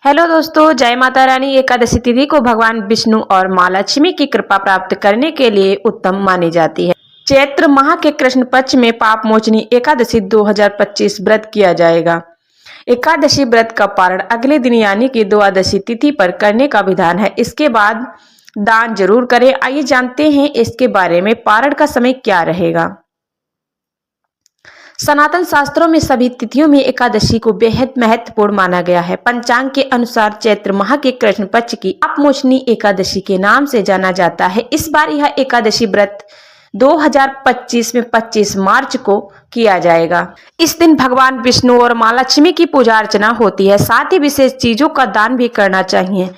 Hello दोस्तों, जय माता रानी। एकादशी तिथि को भगवान विष्णु और माँ लक्ष्मी की कृपा प्राप्त करने के लिए उत्तम मानी जाती है। चैत्र माह के कृष्ण पक्ष में पाप मोचनी एकादशी 2025 व्रत किया जाएगा। एकादशी व्रत का पारण अगले दिन यानी कि द्वादशी तिथि पर करने का विधान है। इसके बाद दान जरूर करें। आइए जानते हैं इसके बारे में, पारण का समय क्या रहेगा। सनातन शास्त्रों में सभी तिथियों में एकादशी को बेहद महत्वपूर्ण माना गया है। पंचांग के अनुसार चैत्र माह के कृष्ण पक्ष की पापमोचनी एकादशी के नाम से जाना जाता है। इस बार यह एकादशी व्रत 2025 में 25 मार्च को किया जाएगा। इस दिन भगवान विष्णु और माँ लक्ष्मी की पूजा अर्चना होती है। साथ ही विशेष चीजों का दान भी करना चाहिए।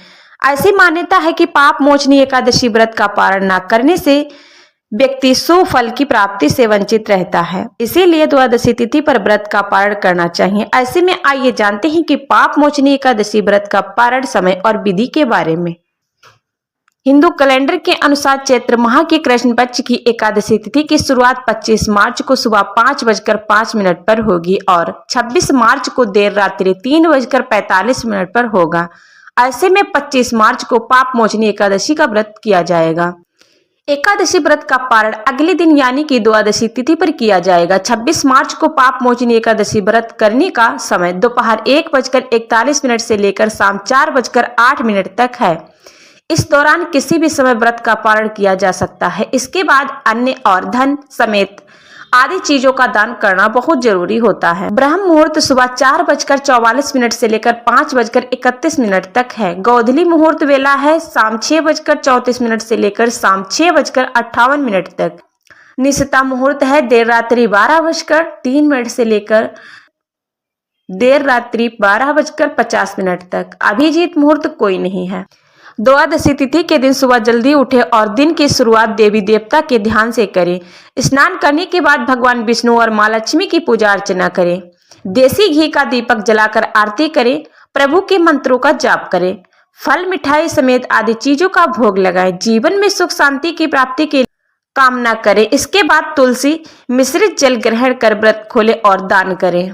ऐसी मान्यता है कि पाप मोचनी एकादशी व्रत का पारण न करने से व्यक्ति सुफल की प्राप्ति से वंचित रहता है। इसीलिए द्वादशी तिथि पर व्रत का पारण करना चाहिए। ऐसे में आइए जानते हैं कि पाप मोचनी एकादशी व्रत का पारण समय और विधि के बारे में। हिंदू कैलेंडर के अनुसार चैत्र माह के कृष्ण पक्ष की एकादशी तिथि की शुरुआत 25 मार्च को सुबह 5:05 पर होगी और 26 मार्च को देर रात्रि 3:45 पर होगा। ऐसे में 25 मार्च को पाप मोचनी एकादशी का व्रत किया जाएगा। एकादशी व्रत का पारण अगले दिन यानी कि द्वादशी तिथि पर किया जाएगा। 26 मार्च को पाप मोचनी एकादशी व्रत करने का समय दोपहर 1:41 से लेकर शाम 4:08 तक है। इस दौरान किसी भी समय व्रत का पारण किया जा सकता है। इसके बाद अन्न और धन समेत आदि चीजों का दान करना बहुत जरूरी होता है। ब्रह्म मुहूर्त सुबह 4:44 से लेकर 5:31 तक है। गोधूली मुहूर्त वेला है शाम 6:34 से लेकर शाम 6:58 तक। निशता मुहूर्त है देर रात्रि 12:03 से लेकर देर रात्रि 12:50 तक। अभिजीत मुहूर्त कोई नहीं है। द्वादशी तिथि के दिन सुबह जल्दी उठे और दिन की शुरुआत देवी देवता के ध्यान से करें। स्नान करने के बाद भगवान विष्णु और माँ लक्ष्मी की पूजा अर्चना करें। देसी घी का दीपक जलाकर आरती करें। प्रभु के मंत्रों का जाप करें। फल मिठाई समेत आदि चीजों का भोग लगाएं। जीवन में सुख शांति की प्राप्ति की कामना करें। इसके बाद तुलसी मिश्रित जल ग्रहण कर व्रत खोलें और दान करें।